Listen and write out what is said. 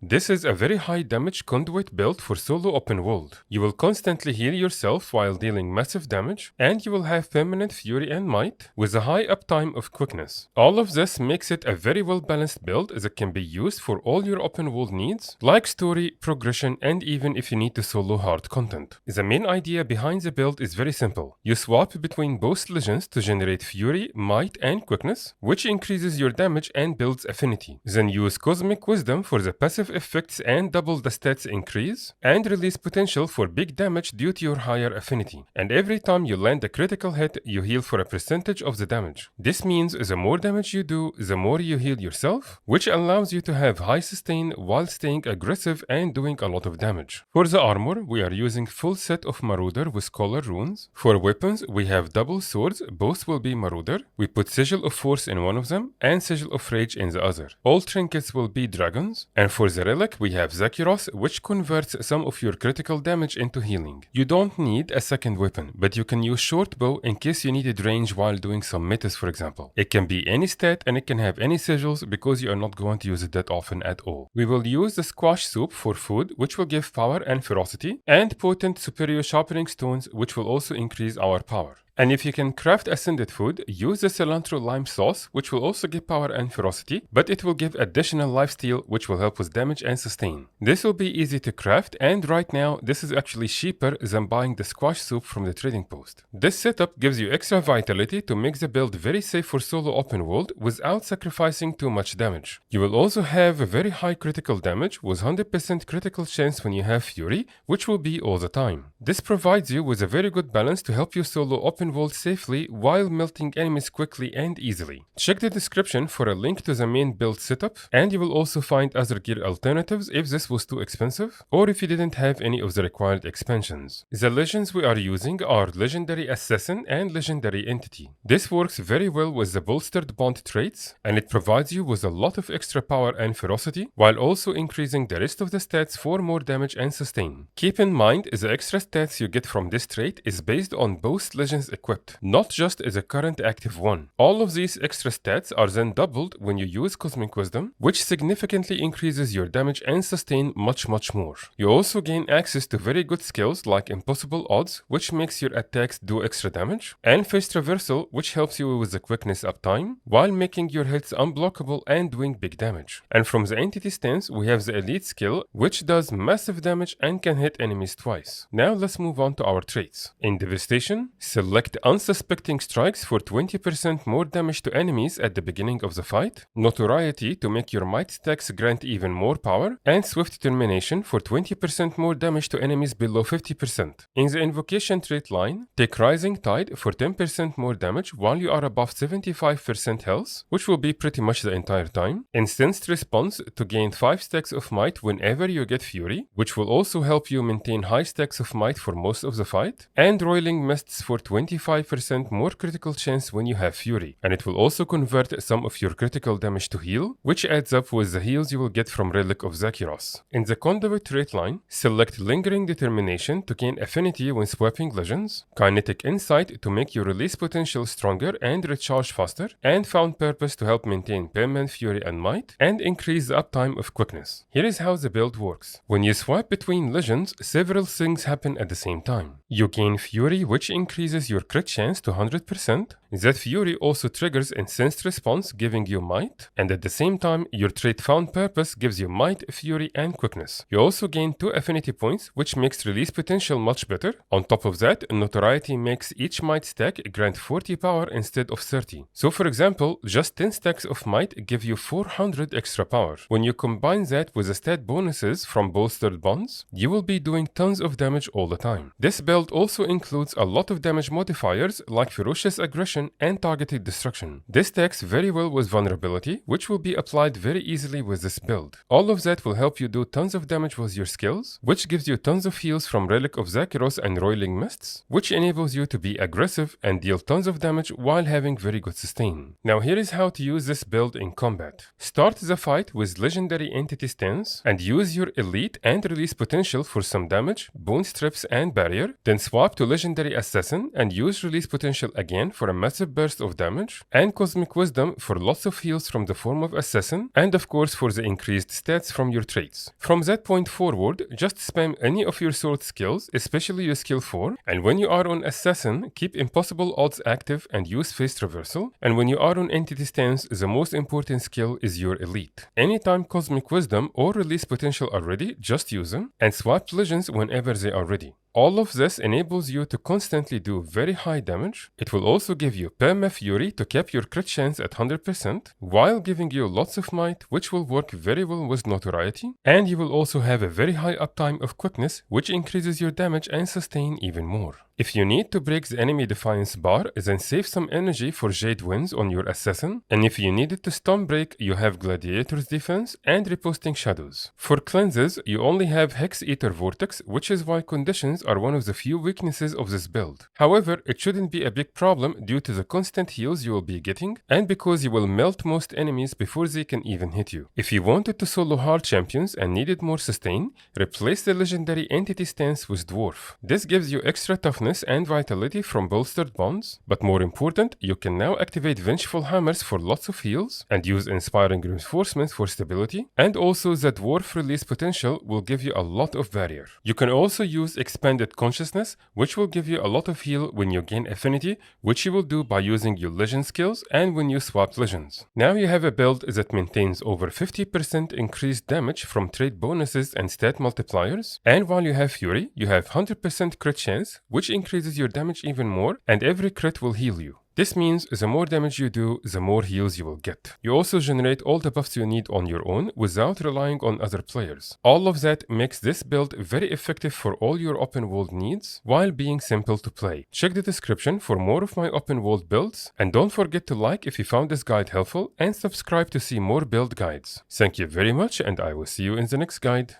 This is a very high damage conduit build for solo open world. You will constantly heal yourself while dealing massive damage, and you will have permanent fury and might with a high uptime of quickness. All of this makes it a very well balanced build that can be used for all your open world needs, like story, progression, and even if you need to solo hard content. The main idea behind the build is very simple. You swap between both legends to generate fury, might, and quickness, which increases your damage and builds affinity. Then use cosmic wisdom for the passive effects and double the stats increase, and release potential for big damage due to your higher affinity. And every time you land a critical hit, you heal for a percentage of the damage. This means the more damage you do, the more you heal yourself, which allows you to have high sustain while staying aggressive and doing a lot of damage. For the armor, we are using full set of Marauder with color runes. For weapons, we have double swords, both will be Marauder. We put Sigil of Force in one of them and Sigil of Rage in the other. All trinkets will be dragons. And for the Relic, we have Zakiros, which converts some of your critical damage into healing. You don't need a second weapon, but you can use short bow in case you needed range while doing some metas, for example. It can be any stat and it can have any sigils because you are not going to use it that often at all. We will use the squash soup for food, which will give power and ferocity, and potent superior sharpening stones, which will also increase our power. And if you can craft ascended food, use the cilantro lime sauce, which will also give power and ferocity, but it will give additional lifesteal, which will help with damage and sustain. This will be easy to craft, and right now, this is actually cheaper than buying the squash soup from the trading post. This setup gives you extra vitality to make the build very safe for solo open world without sacrificing too much damage. You will also have a very high critical damage with 100% critical chance when you have fury, which will be all the time. This provides you with a very good balance to help you solo open world safely while melting enemies quickly and easily. Check the description for a link to the main build setup, and you will also find other gear alternatives if this was too expensive or if you didn't have any of the required expansions. The legends we are using are Legendary Assassin and Legendary Entity. This works very well with the bolstered bond traits, and it provides you with a lot of extra power and ferocity while also increasing the rest of the stats for more damage and sustain. Keep in mind the extra stats you get from this trait is based on both legends equipped, not just as a current active one. All of these extra stats are then doubled when you use Cosmic Wisdom, which significantly increases your damage and sustain much more. You also gain access to very good skills like Impossible Odds, which makes your attacks do extra damage, and Phase Traversal, which helps you with the quickness uptime, while making your hits unblockable and doing big damage. And from the entity stance, we have the Elite skill, which does massive damage and can hit enemies twice. Now let's move on to our traits. In Devastation, select Unsuspecting Strikes for 20% more damage to enemies at the beginning of the fight, Notoriety to make your might stacks grant even more power, and Swift Termination for 20% more damage to enemies below 50%. In the Invocation trait line, take Rising Tide for 10% more damage while you are above 75% health, which will be pretty much the entire time, Incensed Response to gain 5 stacks of might whenever you get Fury, which will also help you maintain high stacks of might for most of the fight, and Roiling Mists for 25% more critical chance when you have Fury, and it will also convert some of your critical damage to heal, which adds up with the heals you will get from Relic of Zakiros. In the Conduit trait line, select Lingering Determination to gain Affinity when swapping legends, Kinetic Insight to make your release potential stronger and recharge faster, and Found Purpose to help maintain permanent Fury and Might, and increase the uptime of Quickness. Here is how the build works. When you swap between legends, several things happen at the same time. You gain Fury, which increases your crit chance to 100%. That Fury also triggers Incensed Response, giving you Might, and at the same time, your trait Found Purpose gives you Might, Fury, and Quickness. You also gain 2 Affinity points, which makes release potential much better. On top of that, Notoriety makes each Might stack grant 40 power instead of 30. So for example, just 10 stacks of Might give you 400 extra power. When you combine that with the stat bonuses from bolstered bonds, you will be doing tons of damage all the time. This build also includes a lot of damage modifiers like Ferocious Aggression and Targeted Destruction. This stacks very well with Vulnerability, which will be applied very easily with this build. All of that will help you do tons of damage with your skills, which gives you tons of heals from Relic of Zakiros and Roiling Mists, which enables you to be aggressive and deal tons of damage while having very good sustain. Now here is how to use this build in combat. Start the fight with Legendary Entity stance and use your Elite and release potential for some damage, Bone Strips and Barrier, then swap to Legendary Assassin and use release potential again for a massive burst of damage, and Cosmic Wisdom for lots of heals from the form of Assassin, and of course for the increased stats from your traits. From that point forward, just spam any of your sword skills, especially your skill 4, and when you are on Assassin, keep Impossible Odds active and use Phase Traversal, and when you are on Entity Stance, the most important skill is your Elite. Anytime Cosmic Wisdom or Release Potential are ready, just use them, and swap Legends whenever they are ready. All of this enables you to constantly do very high damage. It will also give you Perma Fury to cap your crit chance at 100%, while giving you lots of might, which will work very well with Notoriety. And you will also have a very high uptime of Quickness, which increases your damage and sustain even more. If you need to break the enemy Defiance bar, then save some energy for Jade Winds on your Assassin, and if you needed to stun break, you have Gladiator's Defense and Reposting Shadows. For cleanses, you only have Hex Eater Vortex, which is why conditions are one of the few weaknesses of this build. However, it shouldn't be a big problem due to the constant heals you will be getting, and because you will melt most enemies before they can even hit you. If you wanted to solo hard champions and needed more sustain, replace the legendary Entity Stance with Dwarf. This gives you extra toughness and vitality from bolstered bonds, but more important, you can now activate Vengeful Hammers for lots of heals, and use Inspiring Reinforcements for stability, and also the Dwarf Release Potential will give you a lot of barrier. You can also use Expanded Consciousness, which will give you a lot of heal when you gain Affinity, which you will do by using your Legend skills and when you swap Legends. Now you have a build that maintains over 50% increased damage from trait bonuses and stat multipliers, and while you have Fury, you have 100% crit chance, which increases your damage even more, and every crit will heal you. This means the more damage you do, the more heals you will get. You also generate all the buffs you need on your own without relying on other players. All of that makes this build very effective for all your open world needs while being simple to play. Check the description for more of my open world builds, and don't forget to like if you found this guide helpful and subscribe to see more build guides. Thank you very much, and I will see you in the next guide.